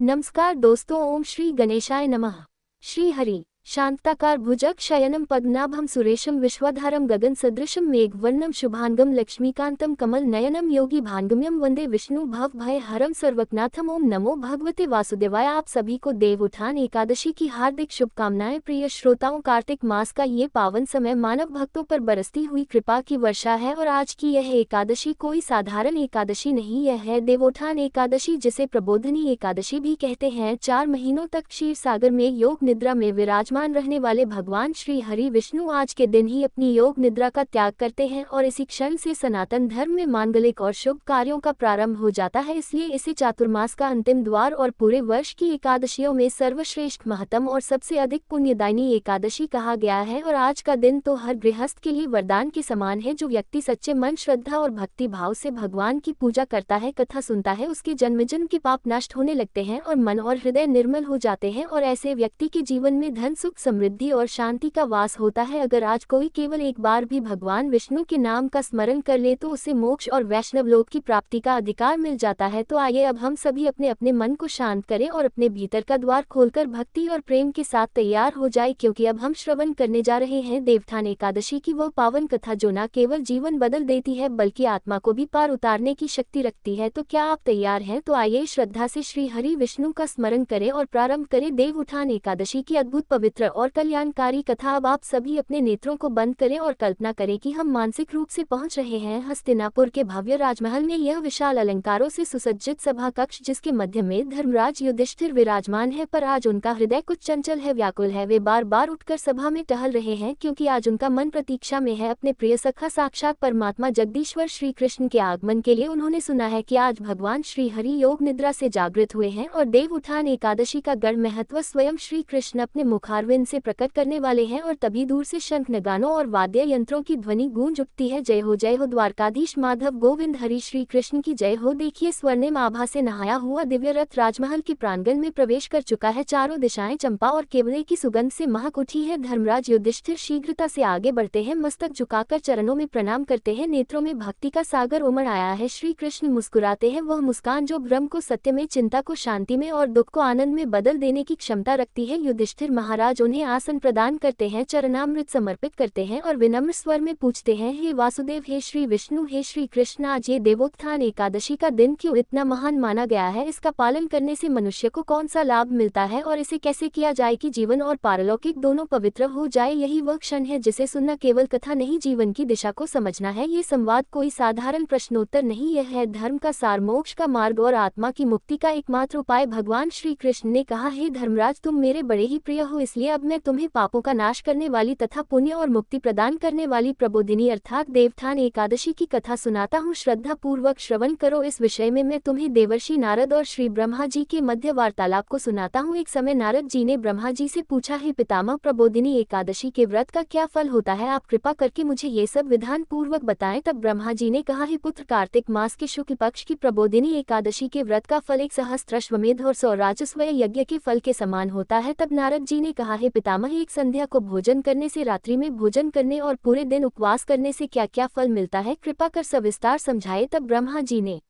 नमस्कार दोस्तों, ओम श्री गणेशाय नमः। श्री हरि शांताकार भुजग शयनम पद्मनाभम सुरेशम विश्वाधारम गगन सदृशम मेघवर्णम शुभांगम लक्ष्मीकांतम कमल नयनम योगी भांगम्यम वंदे विष्णु भव भय हरम सर्वज्ञनाथम। ओम नमो भगवते वासुदेवाय। आप सभी को देव उठान एकादशी की हार्दिक शुभकामनाएं। प्रिय श्रोताओं, कार्तिक मास का ये पावन समय मानव भक्तों पर बरसती हुई कृपा की वर्षा है और आज की यह एकादशी कोई साधारण एकादशी नहीं, यह है देवोत्थान एकादशी, जिसे प्रबोधिनी एकादशी भी कहते हैं। 4 महीनों तक क्षीर सागर में योग निद्रा में विराजमान रहने वाले भगवान श्री हरि विष्णु आज के दिन ही अपनी योग निद्रा का त्याग करते हैं और इसी क्षण से सनातन धर्म में मांगलिक और शुभ कार्यों का प्रारंभ हो जाता है। इसलिए इसे चातुर्मास का अंतिम द्वार और पूरे वर्ष की एकादशियों में सर्वश्रेष्ठ, महत्तम और सबसे अधिक पुण्यदायिनी एकादशी कहा गया है। और आज का दिन तो हर गृहस्थ के लिए वरदान के समान है। जो व्यक्ति सच्चे मन, श्रद्धा और भक्ति भाव से भगवान की पूजा करता है, कथा सुनता है, उसके जन्मजन्म के पाप नष्ट होने लगते हैं और मन और हृदय निर्मल हो जाते हैं और ऐसे व्यक्ति के जीवन में धन, सुख, समृद्धि और शांति का वास होता है। अगर आज कोई केवल एक बार भी भगवान विष्णु के नाम का स्मरण कर ले तो उसे मोक्ष और वैष्णव लोक की प्राप्ति का अधिकार मिल जाता है। तो आइए अब हम सभी अपने अपने मन को शांत करें और अपने भीतर का द्वार खोलकर भक्ति और प्रेम के साथ तैयार हो जाए, क्योंकि अब हम श्रवण करने जा रहे हैं देवोत्थान एकादशी की वह पावन कथा जो न केवल जीवन बदल देती है बल्कि आत्मा को भी पार उतारने की शक्ति रखती है। तो क्या आप तैयार हैं? तो आइए श्रद्धा से श्री हरि विष्णु का स्मरण करें और प्रारंभ करें देवोत्थान एकादशी की अद्भुत, पवित्र और कल्याणकारी कथा। अब आप सभी अपने नेत्रों को बंद करें और कल्पना करें कि हम मानसिक रूप से पहुंच रहे हैं हस्तिनापुर के भव्य राजमहल में। यह विशाल अलंकारों से सुसज्जित सभा कक्ष, जिसके मध्य में धर्मराज युधिष्ठिर विराजमान है, पर आज उनका हृदय कुछ चंचल है, व्याकुल है। वे बार बार उठकर सभा में टहल रहे हैं क्योंकि आज उनका मन प्रतीक्षा में है अपने प्रिय सखा साक्षात परमात्मा जगदीश्वर श्री कृष्ण के आगमन के लिए। उन्होंने सुना है कि आज भगवान श्री हरि योग निद्रा से जागृत हुए हैं और देवोत्थान एकादशी का गढ़ महत्व स्वयं श्री कृष्ण अपने मुखारविंद से प्रकट करने वाले हैं। और तभी दूर से शंख, नगानों और वाद्य यंत्रों की ध्वनि गूंज उठती है। जय हो द्वारकाधीश माधव गोविंद हरि, श्री कृष्ण की जय हो। देखिए, स्वर्णिम आभा से नहाया हुआ दिव्य रथ राजमहल के प्रांगण में प्रवेश कर चुका है। चारों दिशाएं चंपा और केवड़े की सुगंध से महक उठी है। धर्मराज युधिष्ठिर शीघ्रता से आगे बढ़ते हैं, मस्तक झुकाकर चरणों में प्रणाम करते हैं। नेत्रों में भक्ति का सागर उमड़ आया है। श्री कृष्ण मुस्कुराते हैं, वह मुस्कान जो भ्रम को सत्य में, चिंता को शांति में और दुख को आनंद में बदल देने की क्षमता रखती है। युधिष्ठिर महाराज उन्हें आसन प्रदान करते हैं, चरणामृत समर्पित करते हैं और विनम्र स्वर में पूछते हैं, हे वासुदेव, हे श्री विष्णु, हे श्री कृष्ण, आज ये देवोत्थान एकादशी का दिन क्यों इतना महान माना गया है? इसका पालन करने से मनुष्य को कौन सा लाभ मिलता है और इसे कैसे किया जाए कि जीवन और पारलौकिक दोनों पवित्र हो जाए? यही वह क्षण है जिसे सुनना केवल कथा नहीं, जीवन की दिशा को समझना है। ये संवाद कोई साधारण प्रश्नोत्तर नहीं, यह है धर्म का सार, मोक्ष का मार्ग और आत्मा की मुक्ति का एकमात्र उपाय। भगवान श्री कृष्ण ने कहा, हे धर्मराज, तुम मेरे बड़े ही प्रिय हो, इसलिए अब मैं तुम्हें पापों का नाश करने वाली तथा पुण्य और मुक्ति प्रदान करने वाली प्रबोधिनी अर्थात देवोत्थान एकादशी की कथा सुनाता हूँ। श्रद्धा पूर्वक श्रवण करो। इस विषय में मैं तुम्हें देवर्षि नारद और श्री ब्रह्मा जी के मध्य वार्तालाप को सुनाता हूँ। एक समय नारद जी ने ब्रह्मा जी से पूछा, हे पितामह, प्रबोधिनी एकादशी के व्रत का क्या फल होता है? आप कृपा करके मुझे ये सब विधान पूर्वक बताएं। तब ब्रह्मा जी ने कहा, हे पुत्र, कार्तिक मास के शुक्ल पक्ष की प्रबोधिनी एकादशी के व्रत का फल 1 सहस्त्राश्वमेध और 100 राजस्व यज्ञ के फल के समान होता है। तब नारद जी ने कहा, हे पितामह, एक संध्या को भोजन करने से, रात्रि में भोजन करने और पूरे दिन उपवास करने से क्या क्या फल मिलता है? कृपा कर सविस्तार समझाए। तब ब्रह्मा जी ने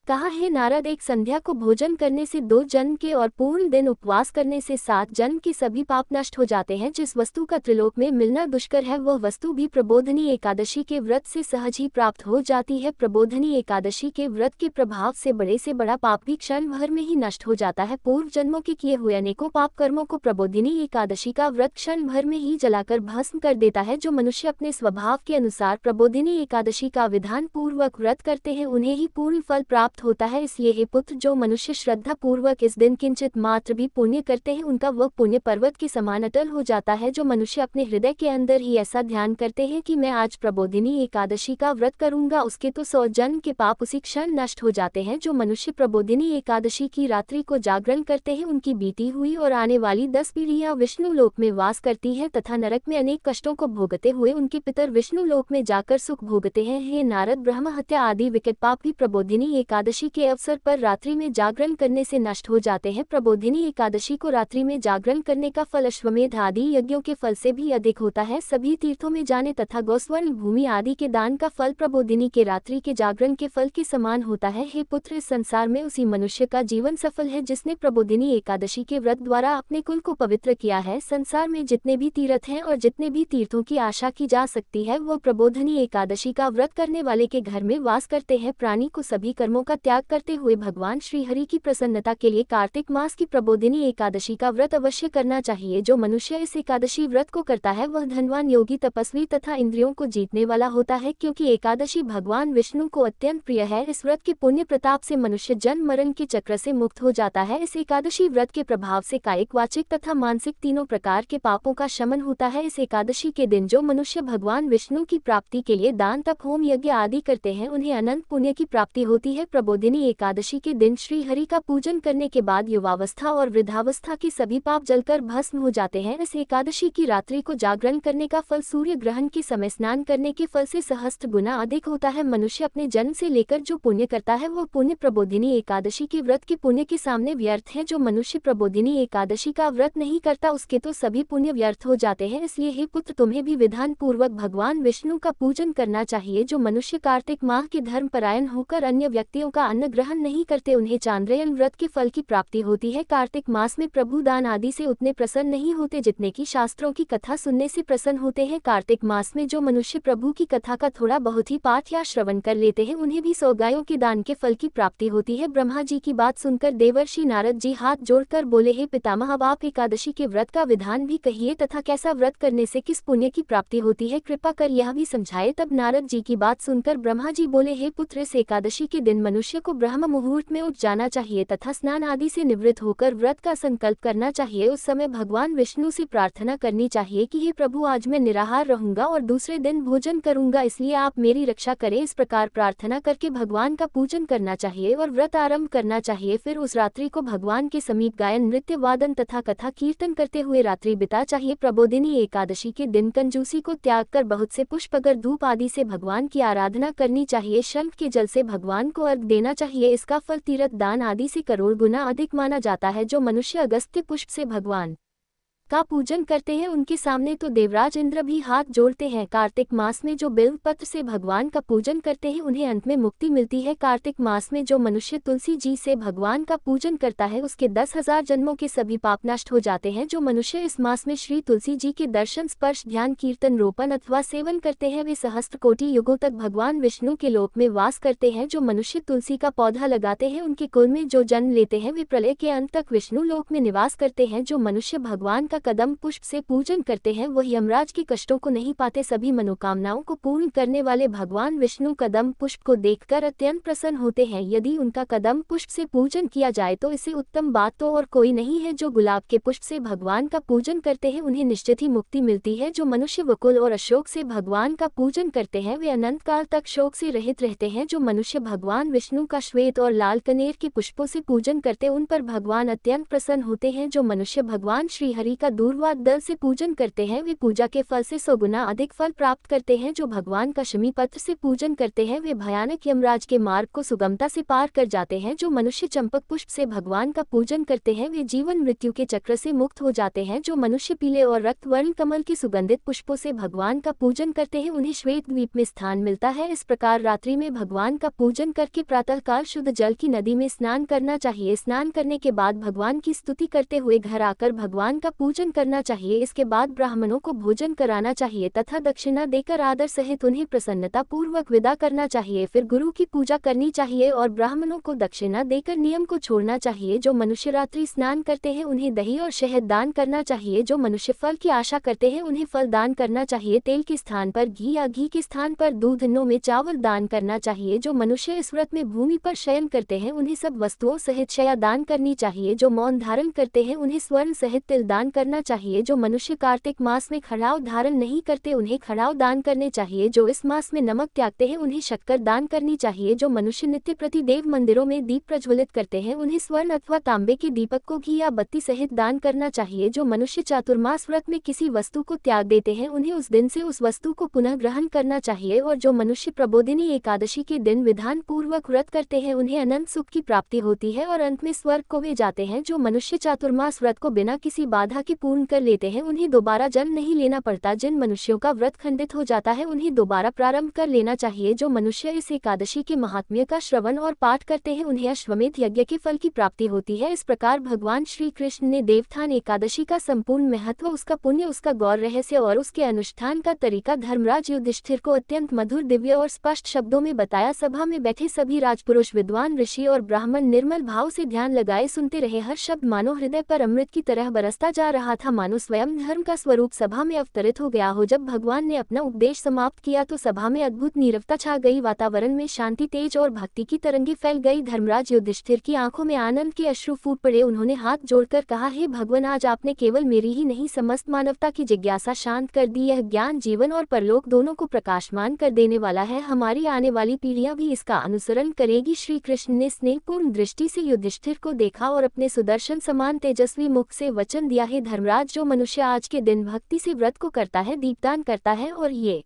कहा, हे नारद, एक संध्या को भोजन करने से 2 जन्म के और पूर्ण दिन उपवास करने से 7 जन्म के सभी पाप नष्ट हो जाते हैं। जिस वस्तु का त्रिलोक में मिलना दुष्कर है वह वस्तु भी प्रबोधिनी एकादशी के व्रत से सहज ही प्राप्त हो जाती है। प्रबोधिनी एकादशी के व्रत के प्रभाव से बड़ा पाप भी क्षण भर में ही नष्ट हो जाता है। पूर्व जन्मों के किए हुए अनेकों पाप कर्मों को प्रबोधिनी एकादशी का व्रत क्षण भर में ही जलाकर भस्म कर देता है। जो मनुष्य अपने स्वभाव के अनुसार प्रबोधिनी एकादशी का विधान पूर्वक व्रत करते हैं उन्हें ही पूर्ण फल प्राप्त होता है। इसलिए हे पुत्र, जो मनुष्य श्रद्धा पूर्वक इस दिन किंचित मात्र भी पुण्य करते हैं उनका वह पुण्य पर्वत के समान अटल हो जाता है। जो मनुष्य अपने हृदय के अंदर ही ऐसा ध्यान करते हैं कि मैं आज प्रबोधिनी एकादशी का व्रत करूंगा, उसके तो 100 जन्म के पाप उसी क्षण नष्ट हो जाते हैं। जो मनुष्य प्रबोधिनी एकादशी की रात्रि को जागरण करते हैं उनकी बीती हुई और आने वाली 10 पीढ़ियां विष्णु लोक में वास करती हैं तथा नरक में अनेक कष्टों को भोगते हुए उनके पितर विष्णु लोक में जाकर सुख भोगते हैं। हे नारद, ब्रह्म हत्या आदि विकट पाप भी प्रबोधिनी एकादशी एकादशी के अवसर पर रात्रि में जागरण करने से नष्ट हो जाते हैं। प्रबोधिनी एकादशी को रात्रि में जागरण करने का फल अश्वमेध आदि यज्ञों के फल से भी अधिक होता है। सभी तीर्थों में जाने तथा गौस्वर्ण भूमि आदि के दान का फल प्रबोधिनी के रात्रि के जागरण के फल के समान होता है। हे पुत्र, इस संसार में उसी मनुष्य का जीवन सफल है जिसने प्रबोधिनी एकादशी के व्रत द्वारा अपने कुल को पवित्र किया है। संसार में जितने भी तीर्थ हैं और जितने भी तीर्थों की आशा की जा सकती है वो प्रबोधिनी एकादशी का व्रत करने वाले के घर में वास करते हैं। प्राणी को सभी कर्मों का त्याग करते हुए भगवान श्री हरि की प्रसन्नता के लिए कार्तिक मास की प्रबोधिनी एकादशी का व्रत अवश्य करना चाहिए। जो मनुष्य इस एकादशी व्रत को करता है वह धनवान, योगी, तपस्वी तथा इंद्रियों को जीतने वाला होता है, क्योंकि एकादशी भगवान विष्णु को अत्यंत प्रिय है। इस व्रत के पुण्य प्रताप से मनुष्य जन्म मरण के चक्र से मुक्त हो जाता है। इस एकादशी व्रत के प्रभाव से कायिक, वाचिक तथा मानसिक तीनों प्रकार के पापों का शमन होता है। इस एकादशी के दिन जो मनुष्य भगवान विष्णु की प्राप्ति के लिए दान, तप, होम, यज्ञ आदि करते हैं उन्हें अनंत पुण्य की प्राप्ति होती है। प्रबोधिनी एकादशी के दिन श्री हरि का पूजन करने के बाद युवावस्था और वृद्धावस्था के सभी पाप जलकर भस्म हो जाते हैं। इस एकादशी की रात्रि को जागरण करने का फल सूर्य ग्रहण के समय स्नान करने के फल से सहस्त्र गुना अधिक होता है। मनुष्य अपने जन्म से लेकर जो पुण्य करता है वह पुण्य प्रबोधिनी एकादशी के व्रत के पुण्य के सामने व्यर्थ है। जो मनुष्य प्रबोधिनी एकादशी का व्रत नहीं करता उसके तो सभी पुण्य व्यर्थ हो जाते हैं। इसलिए हे पुत्र, तुम्हें भी विधान पूर्वक भगवान विष्णु का पूजन करना चाहिए। जो मनुष्य कार्तिक माह के धर्मपरायण होकर अन्य व्यक्तियों का अन्न ग्रहण नहीं करते उन्हें चांद्रयन व्रत के फल की प्राप्ति होती है। कार्तिक मास में प्रभु दान आदि से उतने प्रसन्न नहीं होते जितने की शास्त्रों की कथा सुनने से प्रसन्न होते हैं। कार्तिक मास में जो मनुष्य प्रभु की कथा का थोड़ा बहुत ही पाठ या श्रवण कर लेते हैं उन्हें भी 100 गायों के दान के फल की प्राप्ति होती है। ब्रह्मा जी की बात सुनकर देवर्षि नारद जी हाथ जोड़कर बोले, हे पितामह, अब आप एकादशी के व्रत का विधान भी कहिए तथा कैसा व्रत करने से किस पुण्य की प्राप्ति होती है, कृपा कर यह भी समझाए। तब नारद जी की बात सुनकर ब्रह्मा जी बोले, हे पुत्र, इस एकादशी के दिन मनुष्य को ब्रह्म मुहूर्त में उठ जाना चाहिए तथा स्नान आदि से निवृत्त होकर व्रत का संकल्प करना चाहिए। उस समय भगवान विष्णु से प्रार्थना करनी चाहिए कि हे प्रभु, आज मैं निराहार रहूंगा और दूसरे दिन भोजन करूंगा, इसलिए आप मेरी रक्षा करें। इस प्रकार प्रार्थना करके भगवान का पूजन करना चाहिए और व्रत आरंभ करना चाहिए। फिर उस रात्रि को भगवान के समीप गायन, नृत्य, वादन तथा कथा कीर्तन करते हुए रात्रि बिता चाहिए। प्रबोधिनी एकादशी के दिन कंजूसी को त्याग कर बहुत से पुष्प, अगर, धूप आदि से भगवान की आराधना करनी चाहिए। शंख के जल से भगवान को अर्घ देना चाहिए। इसका फल तीर्थ दान आदि से करोड़ गुना अधिक माना जाता है। जो मनुष्य अगस्त्य पुष्प से भगवान का पूजन करते हैं उनके सामने तो देवराज इंद्र भी हाथ जोड़ते हैं। कार्तिक मास में जो बिल्व पत्र से भगवान का पूजन करते हैं उन्हें अंत में मुक्ति मिलती है। कार्तिक मास में जो मनुष्य तुलसी जी से भगवान का पूजन करता है उसके 10,000 जन्मों के सभी पाप नष्ट हो जाते हैं। जो मनुष्य इस मास में श्री तुलसी जी के दर्शन, स्पर्श, ध्यान, कीर्तन, रोपण अथवा सेवन करते हैं वे सहस्त्र कोटि युगों तक भगवान विष्णु के लोक में वास करते हैं। जो मनुष्य तुलसी का पौधा लगाते हैं उनके कुल में जो जन्म लेते हैं वे प्रलय के अंत तक विष्णु लोक में निवास करते हैं। जो मनुष्य भगवान का कदम पुष्प से पूजन करते हैं वह यमराज के कष्टों को नहीं पाते। सभी मनोकामनाओं को पूर्ण करने वाले भगवान विष्णु कदम पुष्प को देखकर अत्यंत प्रसन्न होते हैं। यदि उनका कदम पुष्प से पूजन किया जाए तो इससे उत्तम बात तो और कोई नहीं है। जो गुलाब के पुष्प से भगवान का पूजन करते हैं उन्हें निश्चित ही मुक्ति मिलती है। जो मनुष्य वकुल और अशोक से भगवान का पूजन करते हैं वे अनंत काल तक शोक से रहित रहते हैं। जो मनुष्य भगवान विष्णु का श्वेत और लाल कनेर के पुष्पों से पूजन करते उन पर भगवान अत्यंत प्रसन्न होते हैं। जो मनुष्य भगवान श्री हरि का दूर्वा दल से पूजन करते हैं वे पूजा के फल से 100 गुना अधिक फल प्राप्त करते हैं। जो भगवान का शमी पत्र से पूजन करते हैं वे भयानक यमराज के मार्ग को सुगमता से पार कर जाते हैं। जो मनुष्य चंपक पुष्प से भगवान का पूजन करते हैं वे जीवन मृत्यु के चक्र से मुक्त हो जाते हैं। जो मनुष्य पीले और रक्त वर्ण कमल के सुगंधित पुष्पों से भगवान का पूजन करते हैं उन्हें श्वेत द्वीप में स्थान मिलता है। इस प्रकार रात्रि में भगवान का पूजन करके प्रातःकाल शुद्ध जल की नदी में स्नान करना चाहिए। स्नान करने के बाद भगवान की स्तुति करते हुए घर आकर भगवान का पूजन करना चाहिए। इसके बाद ब्राह्मणों को भोजन कराना चाहिए तथा दक्षिणा देकर आदर सहित उन्हें प्रसन्नता पूर्वक विदा करना चाहिए। फिर गुरु की पूजा करनी चाहिए और ब्राह्मणों को दक्षिणा देकर नियम को छोड़ना चाहिए। जो मनुष्य रात्रि स्नान करते हैं उन्हें दही और शहद दान करना चाहिए। जो मनुष्य फल की आशा करते हैं उन्हें फल दान करना चाहिए। तेल के स्थान पर घी या घी के स्थान पर दूध, अन्नों में चावल दान करना चाहिए। जो मनुष्य इस व्रत में भूमि पर शयन करते हैं उन्हें सब वस्तुओं सहित शया दान करनी चाहिए। जो मौन धारण करते हैं उन्हें स्वर्ण सहित तिल दान करना करना चाहिए। जो मनुष्य कार्तिक मास में खड़ाव धारण नहीं करते उन्हें खड़ाव दान करने चाहिए। जो इस मास में नमक त्यागते हैं उन्हें शक्कर दान करनी चाहिए। जो मनुष्य नित्य प्रति देव मंदिरों में दीप प्रज्वलित करते हैं उन्हें स्वर्ण अथवा तांबे के दीपक को घी या बत्ती सहित दान करना चाहिए। जो मनुष्य चातुर्मास व्रत में किसी वस्तु को त्याग देते हैं उन्हें उस दिन से उस वस्तु को पुनः ग्रहण करना चाहिए। और जो मनुष्य प्रबोधिनी एकादशी के दिन विधान पूर्वक व्रत करते हैं उन्हें अनंत सुख की प्राप्ति होती है और अंत में स्वर्ग को वे जाते हैं। जो मनुष्य चातुर्मास व्रत को बिना किसी बाधा के पूर्ण कर लेते हैं उन्हें दोबारा जन्म नहीं लेना पड़ता। जिन मनुष्यों का व्रत खंडित हो जाता है उन्हें दोबारा प्रारंभ कर लेना चाहिए। जो मनुष्य इस एकादशी के महात्म्य का श्रवण और पाठ करते हैं उन्हें अश्वमेध यज्ञ के फल की प्राप्ति होती है। इस प्रकार भगवान श्री कृष्ण ने देवोत्थान एकादशी का संपूर्ण महत्व, उसका पुण्य, उसका गौर रहस्य और उसके अनुष्ठान का तरीका धर्मराज युधिष्ठिर को अत्यंत मधुर, दिव्य और स्पष्ट शब्दों में बताया। सभा में बैठे सभी राजपुरुष, विद्वान, ऋषि और ब्राह्मण निर्मल भाव से ध्यान लगाए सुनते रहे। हर शब्द मानो हृदय पर अमृत की तरह बरसता जा रहा था, मानो स्वयं धर्म का स्वरूप सभा में अवतरित हो गया हो। जब भगवान ने अपना उपदेश समाप्त किया तो सभा में अद्भुत नीरवता छा गई। वातावरण में शांति, तेज और भक्ति की तरंगे फैल गई। धर्मराज युधिष्ठिर की आंखों में आनंद के अश्रु फूट पड़े। उन्होंने हाथ जोड़कर कहा, हे भगवान, आज आपने केवल मेरी ही नहीं समस्त मानवता की जिज्ञासा शांत कर दी। यह ज्ञान जीवन और परलोक दोनों को प्रकाशमान कर देने वाला है। हमारी आने वाली पीढ़ियां भी इसका अनुसरण करेगी। श्री कृष्ण ने स्नेहपूर्ण दृष्टि से युधिष्ठिर को देखा और अपने सुदर्शन समान तेजस्वी मुख से वचन दिया, हे धर्मराज, जो मनुष्य आज के दिन भक्ति से व्रत को करता है, दीपदान करता है और ये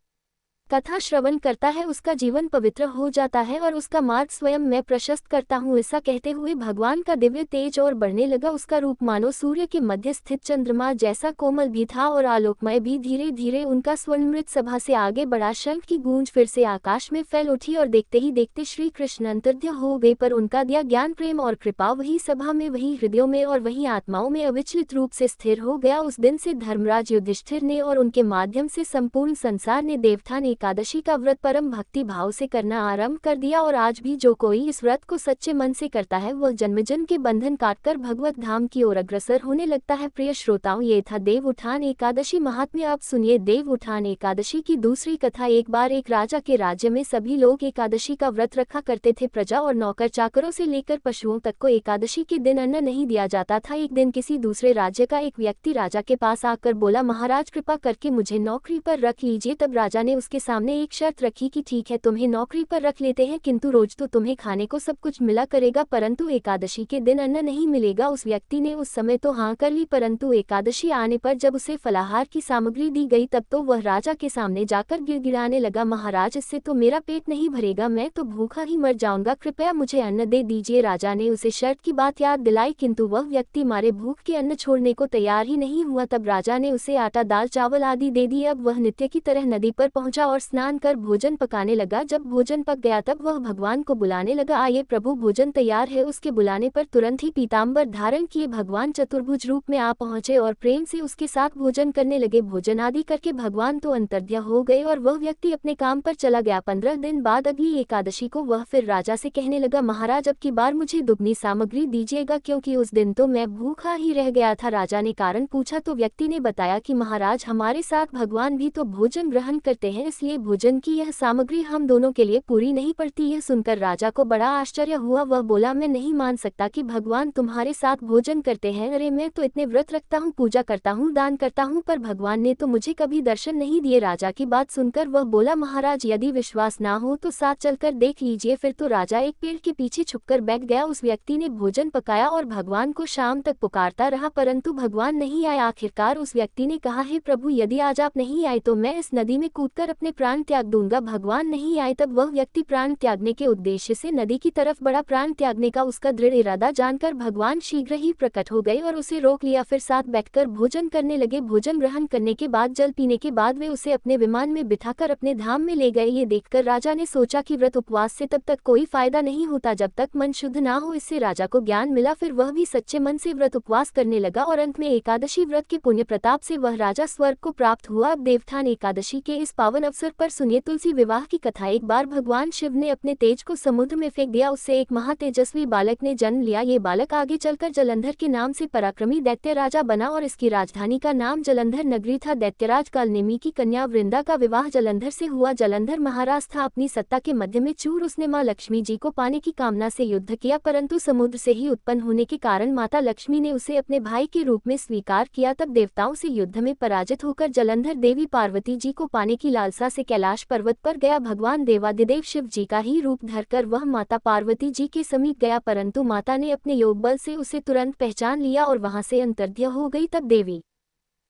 कथा श्रवण करता है, उसका जीवन पवित्र हो जाता है और उसका मार्ग स्वयं मैं प्रशस्त करता हूँ। ऐसा कहते हुए भगवान का दिव्य तेज और बढ़ने लगा। उसका रूप मानो सूर्य के मध्य स्थित चंद्रमा जैसा कोमल भी था और आलोकमय भी। धीरे धीरे उनका स्वर्णमृत सभा से आगे बढ़ा। शंख की गूंज फिर से आकाश में फैल उठी और देखते ही देखते श्री कृष्ण अंतर्ध्य हो गए। पर उनका दिया ज्ञान, प्रेम और कृपा वही सभा में, वही हृदयों में और वही आत्माओं में अविचलित रूप से स्थिर हो गया। उस दिन से धर्मराज युधिष्ठिर ने और उनके माध्यम से संपूर्ण संसार ने देवोत्थान एकादशी का व्रत परम भक्ति भाव से करना आरंभ कर दिया। और आज भी जो कोई इस व्रत को सच्चे मन से करता है वह जन्मजन्म के बंधन काटकर भगवत धाम की ओर अग्रसर होने लगता है। प्रिय श्रोताओं, ये था देवोत्थान एकादशी महात्म्य। अब सुनिए देवोत्थान एकादशी की दूसरी कथा। एक बार एक राजा के राज्य में सभी लोग एकादशी का व्रत रखा करते थे। प्रजा और नौकर चाकरों से लेकर पशुओं तक को एकादशी के दिन अन्न नहीं दिया जाता था। एक दिन किसी दूसरे राज्य का एक व्यक्ति राजा के पास आकर बोला, महाराज, कृपा करके मुझे नौकरी पर रख लीजिए। तब राजा ने उसके सामने एक शर्त रखी कि ठीक है, तुम्हें नौकरी पर रख लेते हैं, किंतु रोज तो तुम्हें खाने को सब कुछ मिला करेगा, परंतु एकादशी के दिन अन्न नहीं मिलेगा। उस व्यक्ति ने उस समय तो हाँ कर ली, परंतु एकादशी आने पर जब उसे फलाहार की सामग्री दी गई तब तो वह राजा के सामने जाकर गिड़गिड़ाने लगा, महाराज, इससे तो मेरा पेट नहीं भरेगा, मैं तो भूखा ही मर जाऊंगा, कृपया मुझे अन्न दे दीजिए। राजा ने उसे शर्त की बात याद दिलाई, किंतु वह व्यक्ति मारे भूख के अन्न छोड़ने को तैयार ही नहीं हुआ। तब राजा ने उसे आटा, दाल, चावल आदि दे दिए। अब वह नित्य की तरह नदी पर पहुंचा और स्नान कर भोजन पकाने लगा। जब भोजन पक गया तब वह भगवान को बुलाने लगा, आइए प्रभु, भोजन तैयार है। उसके बुलाने पर तुरंत ही पीताम्बर धारण किए भगवान चतुर्भुज रूप में आ पहुंचे और प्रेम से उसके साथ भोजन करने लगे। भोजन आदि करके भगवान तो अंतर्ध्य हो गए और वह व्यक्ति अपने काम पर चला गया। 15 दिन बाद अगली एकादशी को वह फिर राजा से कहने लगा, महाराज, अब की बार मुझे दुगनी सामग्री दीजिएगा, क्योंकि उस दिन तो मैं भूखा ही रह गया था। राजा ने कारण पूछा तो व्यक्ति ने बताया कि महाराज, हमारे साथ भगवान भी तो भोजन ग्रहण करते हैं, इसलिए भोजन की यह सामग्री हम दोनों के लिए पूरी नहीं पड़ती। यह सुनकर राजा को बड़ा आश्चर्य हुआ। वह बोला, मैं नहीं मान सकता कि भगवान तुम्हारे साथ भोजन करते हैं। अरे, मैं तो इतने व्रत रखता हूँ, पूजा करता हूँ, दान करता हूँ, पर भगवान ने तो मुझे कभी दर्शन नहीं दिए। राजा की बात सुनकर वह बोला, महाराज, यदि विश्वास ना हो तो साथ चलकर देख लीजिए। फिर तो राजा एक पेड़ के पीछे छुपकर बैठ गया। उस व्यक्ति ने भोजन पकाया और भगवान को शाम तक पुकारता रहा, परंतु भगवान नहीं आए। आखिरकार उस व्यक्ति ने कहा, हे प्रभु, यदि आज आप नहीं आए तो मैं इस नदी में कूदकर अपने प्राण त्याग दूंगा। भगवान नहीं आए। तब वह व्यक्ति प्राण त्यागने के उद्देश्य से नदी की तरफ बढ़ा। प्राण त्यागने का उसका दृढ़ इरादा जानकर भगवान शीघ्र ही प्रकट हो गए और उसे रोक लिया। फिर साथ बैठकर भोजन करने लगे। भोजन ग्रहण करने के बाद, जल पीने के बाद वे उसे अपने विमान में बिठाकर अपने धाम में ले गए। ये देखकर राजा ने सोचा कि व्रत उपवास से तब तक कोई फायदा नहीं होता जब तक मन शुद्ध ना हो। इससे राजा को ज्ञान मिला। फिर वह भी सच्चे मन से व्रत उपवास करने लगा और अंत में एकादशी व्रत के पुण्य प्रताप से वह राजा स्वर्ग को प्राप्त हुआ। अब देवोत्थान एकादशी के इस पावन अवसर अवसर पर सुनिए तुलसी विवाह की कथा। एक बार भगवान शिव ने अपने तेज को समुद्र में फेंक दिया, उससे एक महातेजस्वी बालक ने जन्म लिया। ये बालक आगे चलकर जलंधर के नाम से पराक्रमी दैत्य राजा बना और इसकी राजधानी का नाम जलंधर नगरी था। दैत्यराज कालनेमी की कन्या वृंदा का विवाह जलंधर से हुआ। जलंधर महाराज था अपनी सत्ता के मध्य में चूर। उसने माँ लक्ष्मी जी को पाने की कामना से युद्ध किया, परंतु समुद्र से ही उत्पन्न होने के कारण माता लक्ष्मी ने उसे अपने भाई के रूप में स्वीकार किया। तब देवताओं से युद्ध में पराजित होकर जलंधर देवी पार्वती जी को पाने की लालसा से कैलाश पर्वत पर गया। भगवान देवाधिदेव शिव जी का ही रूप धरकर वह माता पार्वती जी के समीप गया, परंतु माता ने अपने योग बल से उसे तुरंत पहचान लिया और वहां से अंतर्ध्य हो गई। तब देवी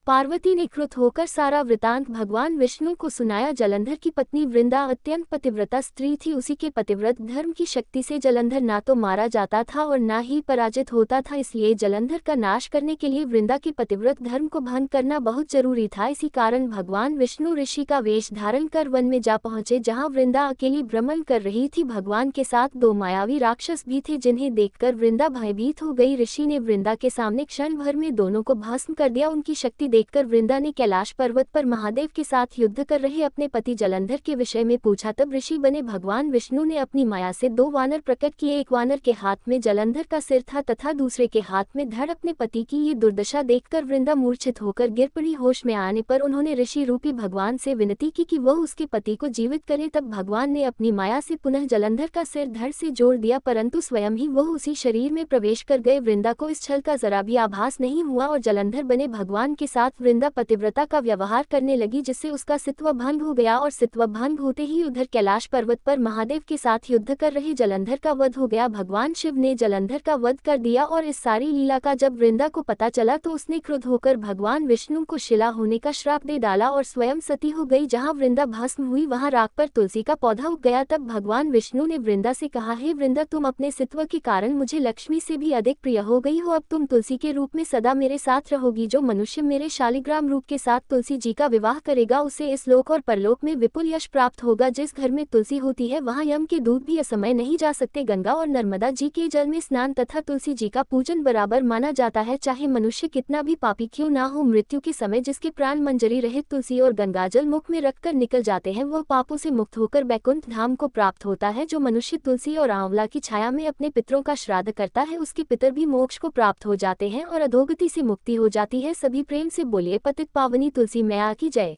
पार्वती ने क्रुद्ध होकर सारा वृतांत भगवान विष्णु को सुनाया। जलंधर की पत्नी वृंदा अत्यंत पतिव्रता स्त्री थी। उसी के पतिव्रत धर्म की शक्ति से जलंधर ना तो मारा जाता था और ना ही पराजित होता था, इसलिए जलंधर का नाश करने के लिए वृंदा के पतिव्रत धर्म को भंग करना बहुत जरूरी था। इसी कारण भगवान विष्णु ऋषि का वेश धारण कर वन में जा पहुंचे, जहाँ वृंदा अकेली भ्रमण कर रही थी। भगवान के साथ 2 मायावी राक्षस भी थे, जिन्हें देखकर वृंदा भयभीत हो गई। ऋषि ने वृंदा के सामने क्षण भर में दोनों को भस्म कर दिया। उनकी शक्ति देखकर वृंदा ने कैलाश पर्वत पर महादेव के साथ युद्ध कर रहे अपने पति जलंधर के विषय में पूछा। तब ऋषि बने भगवान विष्णु ने अपनी माया से 2 वानर प्रकट किए। एक वानर के हाथ में जलंधर का सिर था तथा दूसरे के हाथ में धड़। अपने पति की ये दुर्दशा देखकर वृंदा मूर्छित होकर गिर पड़ी। होश में आने पर उन्होंने ऋषि रूपी भगवान से विनती की कि वह उसके पति को जीवित करे। तब भगवान ने अपनी माया से पुनः जलंधर का सिर धड़ से जोड़ दिया, परंतु स्वयं ही वह उसी शरीर में प्रवेश कर गए। वृंदा को इस छल का जरा भी आभास नहीं हुआ और जलंधर बने भगवान के साथ वृंदा पतिव्रता का व्यवहार करने लगी, जिससे उसका सित्व भंग हो गया और सित्व भंग होते ही उधर कैलाश पर्वत पर महादेव के साथ युद्ध कर रहे जलंधर का वध हो गया। भगवान शिव ने जलंधर का वध कर दिया और इस सारी लीला का जब वृंदा को पता चला तो उसने क्रुद्ध होकर भगवान विष्णु को शिला होने का श्राप दे डाला और स्वयं सती हो गई। जहाँ वृंदा भस्म हुई वहाँ राख पर तुलसी का पौधा उग गया। तब भगवान विष्णु ने वृंदा से कहा, हे वृंदा, तुम अपने सित्व के कारण मुझे लक्ष्मी से भी अधिक प्रिय हो गई हो। अब तुम तुलसी के रूप में सदा मेरे साथ रहोगी। जो मनुष्य मेरे शालिग्राम रूप के साथ तुलसी जी का विवाह करेगा उसे इस लोक और परलोक में विपुल यश प्राप्त होगा। जिस घर में तुलसी होती है वहां यम के दूत भी असमय नहीं जा सकते। गंगा और नर्मदा जी के जल में स्नान तथा तुलसी जी का पूजन बराबर माना जाता है। चाहे मनुष्य कितना भी पापी क्यों ना हो, मृत्यु के समय जिसके प्राण मंजरी रहित तुलसी और गंगाजल मुख में रखकर निकल जाते हैं, वह पापों से मुक्त होकर बैकुंठ धाम को प्राप्त होता है। जो मनुष्य तुलसी और आंवला की छाया में अपने पितरों का श्राद्ध करता है, उसके पितर भी मोक्ष को प्राप्त हो जाते हैं और अधोगति से मुक्ति हो जाती है। सभी प्रेम से बोलिए पतित पावनी तुलसी मैया की जय।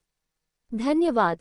धन्यवाद।